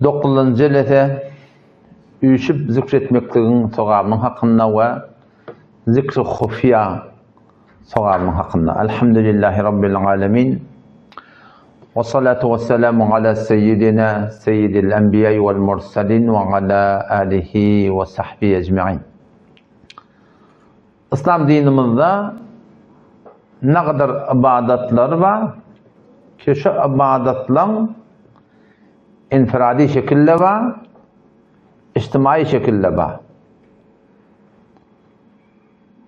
9. jelete üyüşüp zikretmekliğin sogabının hakkında ve zikr-i hufiya sogabının hakkında. Elhamdülillahi Rabbil alemin. Ve salatu ve selamu ala seyyidina seyyidil enbiyayı vel mursalin ve ala alihi ve sahbihi ecma'in. İslam dinimizde ne kadar ibadetler var ki şu ibadetlerin infiradi şekilde var, içtimai şekilde var.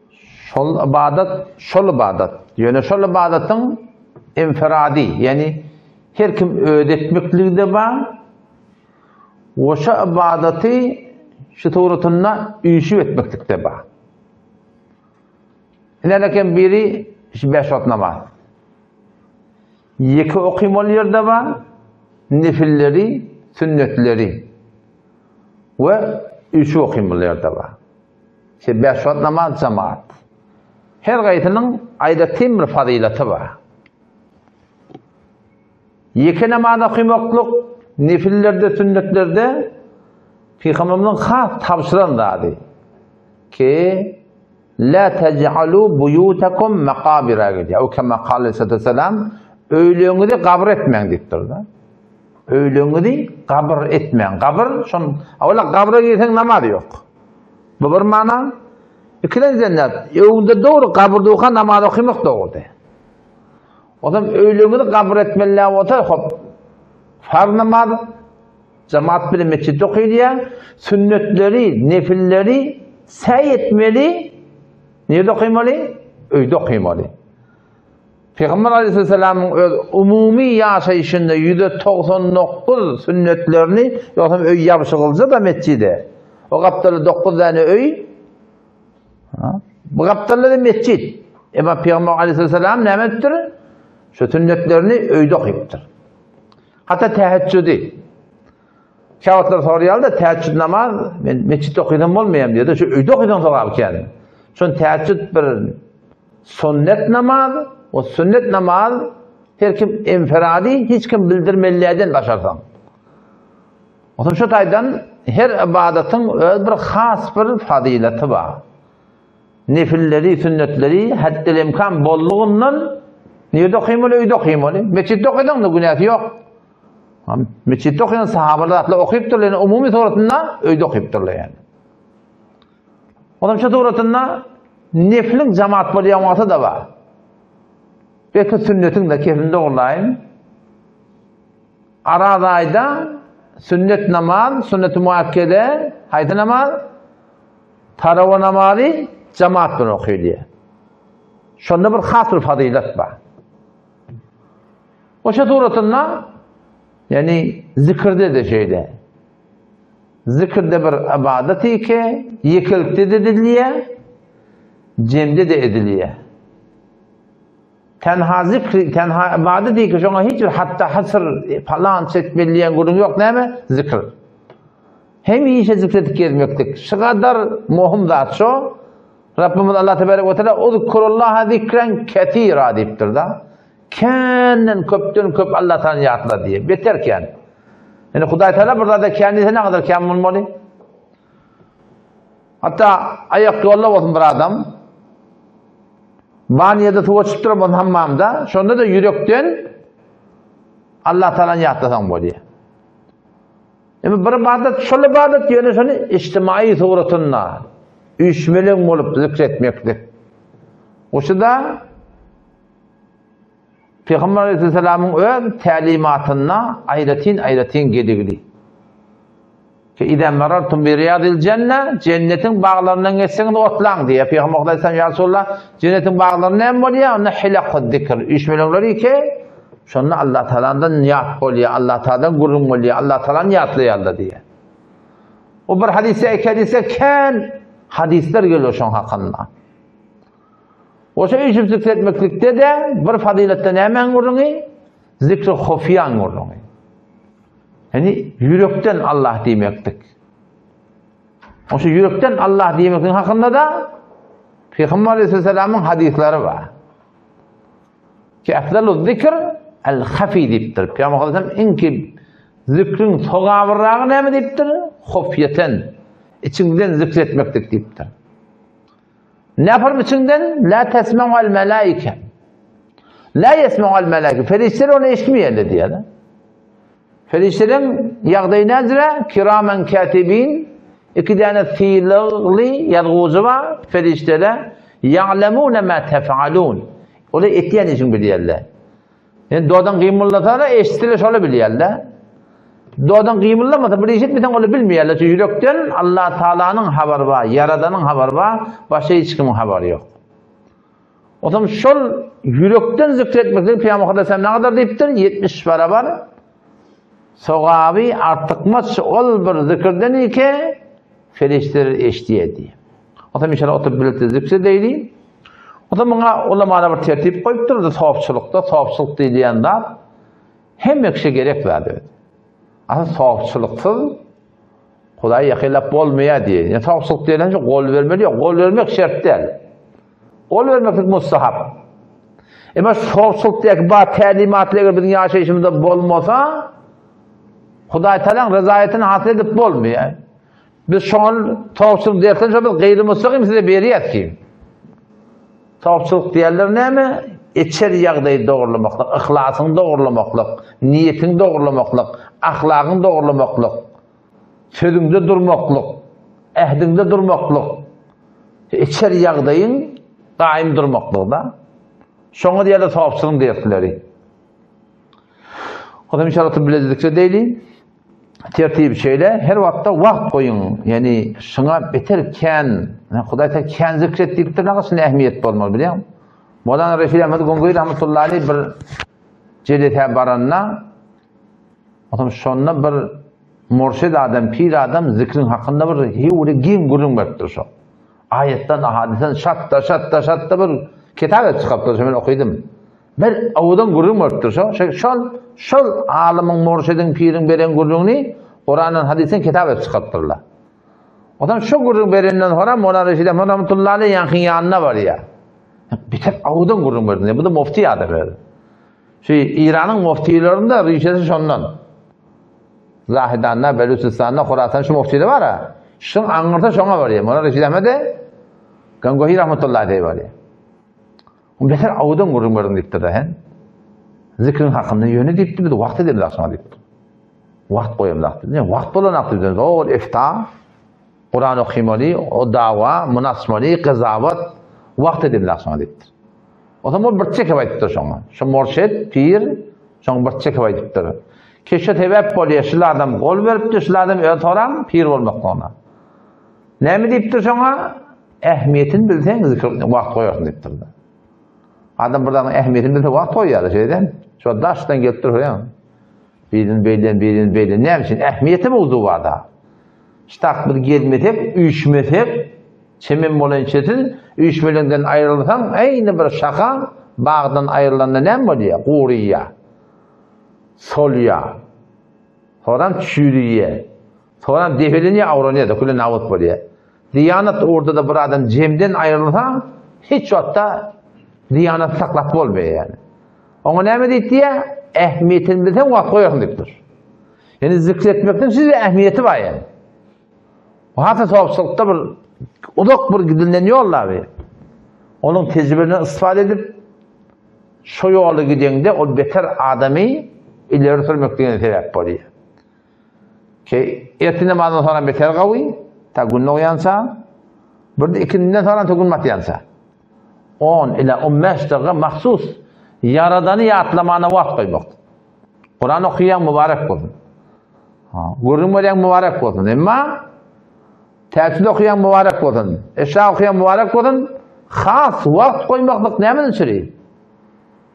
Şol ibadet. Yani şol ibadetin infiradi, yani her kim ödetmekliği de var. O şu ibadeti şu tuğrutuna uyuşup etmeklik de var. İlerken biri 5 vakit namaz. 2 okuymalı yerde var. Nefilleri, sünnetleri ve 3 okuymalı yerde var. 5 vakit namaz cemaat. Her gayetinin aydatin bir fazileti var. 2 namaz okuymaklık nefillerde, sünnetlerde Peygamberimizin has tavsiyen dadı ki la tec'alu buyutakum makabira gidiyor. O kema kâle aleyhisselam öylüğünü kabr etmeyin deyiptir da. Öylüğünü kabr etmeyin. Kabr, şun, avla kabra gitsen namaz yok. Bu bir mana. İkinci cennet, evinde doğru kabrda okan namaz okumak doğru. O zaman öylüğünü kabr etmeliler olsa, farz namaz, cemaat bile mescid okuyor, sünnetleri, nefilleri say etmeli. Nerede okuymalı? Öyde okuymalı. Peygamber Aleyhisselam'ın umumi yaşayışında %99 sünnetlerini yoksa öy yapışıkılca da mescide. O kaptalı 9 tane öy. Bu kaptalı da mescid. Ama Peygamber Aleyhisselam ne ettir? Şu sünnetlerini öyde okuyuptur. Hatta teheccüdü. Kâvatlar soruyor da teheccüd namaz, ben mescidde okuyduğum olmayayım diyor da şu öyde okuyduğum soruyor kendini. Şun teheccüd bir sünnet namaz, o sünnet namaz her kim infiradi, hiç kim bildirmelilerden başarsan. O zaman şu taydan her ibadetin bir has bir fazileti var. Nefilleri, sünnetleri haddel imkan bolluğundan nerede okuymalı, öyde okuymalı. Mescidde okuyduğun da günahı yok. Mescidde okuyan sahabeler okuyup yani umumi suretinde öyde okuyup yani. O zaman şu suretinde nefilin cemaat bolyaması da var. Belki sünnetin de kefinde olayım. Arada ayda sünnet namaz, sünnet-i muakkede, haydi namaz, taravih namazı cemaat bunu okuyor diye. Şunda bir has bir fazilet var. O suretinde yani zikirde de şeyde. Zikirde bir ibadeti ki yekilkte de ediliyor, cemde de ediliyor. Tenha zikri, tenha ibadet değil ki şuna hiçbir hatta hasır falan çekmeliyen gurun yok ne mi? Zikir. Hem iyi şey zikredip gezmektik. Şu kadar muhim zat şu. Rabbimiz Allah Tebarek ve Teala "Uzkurullaha zikren ketira" deyiptir da. Kendin köpten köp Allah Teala yatla diye. Beter ki yani. Yani Huday Teala burada da kendisi ne kadar kemal olmalı? Hatta ayak yolla olsun bir adam. Baniyede tuva çıktırıp hammamda. Şunda da yürekten Allah Teala'nı yatlasan bu diye. Yani bir ibadet, şöyle ibadet yani şunu içtimai suretunda üçmelin olup zikretmeklik. O da Peygamber Aleyhisselam'ın öz talimatına ayratin gedigili. Ki idem marartum bi riyadil cennet, cennetin bağlarından geçseniz otlan diye. Peygamber Aleyhisselam ya Resulullah cennetin bağlarından ne oluyor? Ona hilakı zikir. Üçmelonları ki şunu Allah Teala'dan niyat oluyor, Allah Teala'dan gurur oluyor, Allah Teala'nın niyatlıyor diye. O bir hadise ken hadisler geliyor şun hakkında. O şey üçüp zikretmeklikte de bir faziletten hemen gururunu zikr-i hufiyan gururunu. Yani yürekten Allah demektik. O şey yürekten Allah demektin hakkında da Peygamber Aleyhisselam'ın hadisleri var. Ki efdalu zikr el-hafi deyiptir. Peygamber Aleyhisselam en ki Zikrin sogabırrağı näme diýipdir? Hofyeten. İçinden zikretmekdik diýipdir. Näpir içinden? La tesma'ul melaike. La yesma'ul melaike. Ferişteler onu eşitmeýärler diýär. Feriştelerin ýagdaýy näzire? Kiramen katibin. İki tane fiilli yazgıcı var. Ferişteler. Ya'lemûne mâ tef'alûn. Ola etýän işin bilýärler. Yani doğadan kıymıllatana eşittiler şöyle bilýärler. Doğadan kıymıllamasa bir işitmeden onu bilmeýärler. Çünkü yürekten Allah Taala'nın haberi var, Yaradan'ın haberi var, başka hiç kimin haberi yok. O zaman şol yürekten zikretmekten Peygamber Aleyhisselam ne kadar deyiptir? 70 barabar. Sogabi artıkmaz ol bir zikirden iki ferişteler eşitiyedi. O zaman inşallah oturup birlikte zikredeydi. O zaman bana ulamalar bir tertip koyup durdu sahipçılıkta, sahipçılık diýende hem ekşe gerek verdi. Aslında sahipçılıksız Hudaý ýakylap bolmaýar diýär. Yani sahipçılık diýilende gol vermeli ýok, gol vermek şert değil. Gol vermek mustahap. Ama sahipçılık diýek ba tälimatlara bizim ýaşaýyşymyzda bolmasa Hudaý Taalaň rezaýetini hasyl edip bolmaýar. Biz şol sahipçılık diýersen şol gaýry mustahim size berýär ki. Sahipçılık diýerler näme? Etçer ýagdaýy dogurlamaklyk, ihlasyn dogurlamaklyk, niýetini dogurlamaklyk, ahlagyny dogurlamaklyk, sözüňde durmaklyk, ähdiňde durmaklyk, etçer ýagdaýyň daim durmaklykda. Şoňa diýerler sahipçılık diýerler. O da inşallah bilezikçe deyli. Tertip şeýle her wagtda wagt goýun. Yani şoňa beterken, Hudaý Taala kän zikret diýipdir, näçe ähmiýet bolmaly bilýän? Modan Reşid Ahmed Gongoý rahmetullahi aleyh bir jedete baranna otam şonda bir murşid adam, pir adam zikrin hakynda bir hewre giň gurun beripdir şo. Ayetden, ahadisten şatta bir kitap çykypdyr, men okuydum. Bir awdan gurun beripdir şo. Şol alimyň, murşidin, pirin beren gurruny Kur'anyň, hadisen kitap çykypdyrlar. Otam şu gurun berenden sonra Modan Reşid Ahmed rahmetullahi aleyh ýakyn ýanyna barýar. Bir tek awdan gurrun berdi. Bu da mufti adı verdi. Şu İran'ın muftilerinde rişesi şondan. Zahidan'da, Belusistan'da, Khurasan şu muftiler var ha. Şun anırta şona var ya. Mola Reşid Ahmet'e Gangohi rahmetullahi aleyh var ya. O beter awdan gurrun berdi dipti da hen. Zikrin hakkında yönü dipti bir de vaqt edildi aslında dipti. Vaqt koyum dipti. Ne vaqt bolan aktiviteniz. O ifta, Kur'an okuymalı, o dava, münasmalı, qızavot vaqt edildi aslında dipti. O zaman bir çek aýdypdyr şoňa. Şu murşid, pir, şoň bir çek aýdypdyr. Keşe sebäp bolýar, şular adam gol beripdir, şular adam öýe toran pir bolmakda ona. Näme diýipdir şoňa? Ähmiýetini bilseň zikir wagt goýarsyn diýipdir. Adam buradan ähmiýetini bilse wagt goýar şeýden. Şu daşdan gelip durýar. Birin beýlen. Näme üçin? Ähmiýeti mowzu barda. Ştak bir gelmesek, üýşmesek, çemen bolan çetin, 3 milyondan ayrılsan, aynı bir şaka, bağdan ayrılanda näme bolýar? Guriýa, solýa, sonra çüriýe, sonra defelenýe, awranýa da küle nawut bolýar. Diyanat ortada bir adam jemden ayrılsa, hiç wagtda diyanat saklap bolmaýar yani. Oňa näme diýdi? Ähmiýetini bilsen wagt goýarsyn diýipdir. Yani zikretmekden size ähmiýeti bar yani. O hata sahipçylykda bir udak bir gidilen ýollar bar. Onun tecrübelerini istifade edip şu ýoly gidende o beter adamy ileri sürmekden sebäp bolýar. Ki ertine namazdan sonra beter gawy, ta günne uyansa, bir de ikindinden sonra tugunmat yansa. 10 ila 15 daqiqa mahsus Yaradany ýatlamana wagt goýmak. Kur'an okuyan mübarek bolsun. Gurrun berýän mübarek bolsun. Emma täsir okuyan mübarek bolsun. Eşra okuyan mübarek bolsun. Has wagt goýmaklyk näme üçin?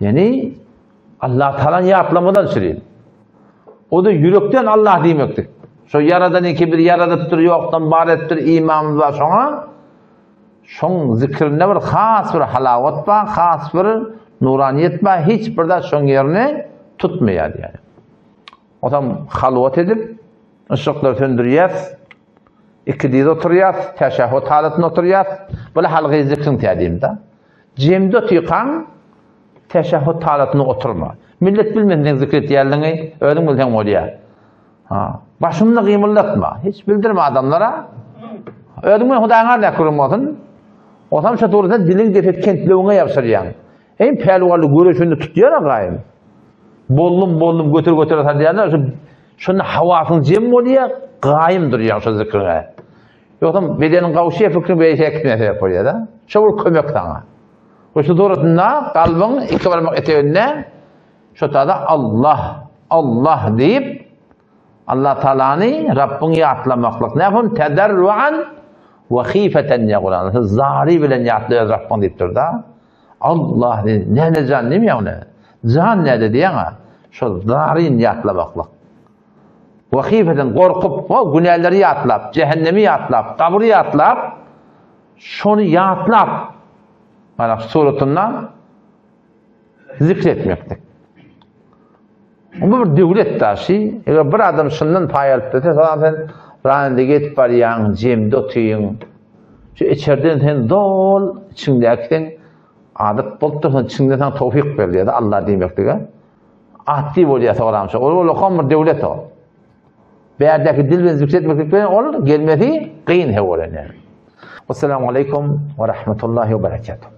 Yani Allah Taala'nın ýatlamadan üçin. O da yürekden Allah diýmekdir. Şu Yaradan ki bir yaradypdyr, ýokdan bar etdir, imanymyz bar şoňa. Şoň zikrinde bir has bir halawat bar, has bir nuraniyet bar, hiç bir de şoň ýerini tutmaýar yani. Adam halwat edip, ışıklar söndürýär, ikide oturýar, teşehhüd halatyna oturýar, böyle halgy zikrin tädimde. Jemde otykan, teşehhüd halatyna oturma. Millet bilmeden zikret ýerliňi, ödüm bilsen bolýar. Başını kıymırlatma. Hiç bildirme adamlara. Ödümün Hudayına ne kurulmadın? Otam şu doğruda dilin defet kentliğine yapsırıyan. En pelvalı görüşünü tutuyor ağayım. Bollum götür atar diyorlar. Şunun havasını cem oluyor, gayim duruyor şu zikrine. Yoksa bedenin kavuşuya fikrini böyle ekmeye yapıyor da. Şöyle kömek sana. Şu doğrusunda kalbin iki varmak eteğine şu tada Allah deyip Allah Teala'nı Rabbini yatlamaklık. Ne yapın? Tederruan ve khifeten yakulan. Zari bilen yatlıyor Rabbini deyip dur da. Allah dedi. Ne can değil mi ya ona? Can ne dedi ya? Şu zarin yatlamaklık. Ve khifeten korkup, günahları yatlap, cehennemi yatlap, kabri yatlap, şunu yatlap. Yani suretundan zikretmektik. Bu bir devlet taşı. Bir adam şundan pay alıp da zaten ranede git var yan cemde otuyin. Şu içeriden sen dol içindeki adet bultun içinden tevfik verdi da Allah demektir. Aktif oluyor soramsa. O lokam bir devlet o. Beyerdeki dil ve zikretmektik olur gelmedi kıyın he olan yani. Vesselamu aleyküm ve rahmetullahi ve berekatuhu.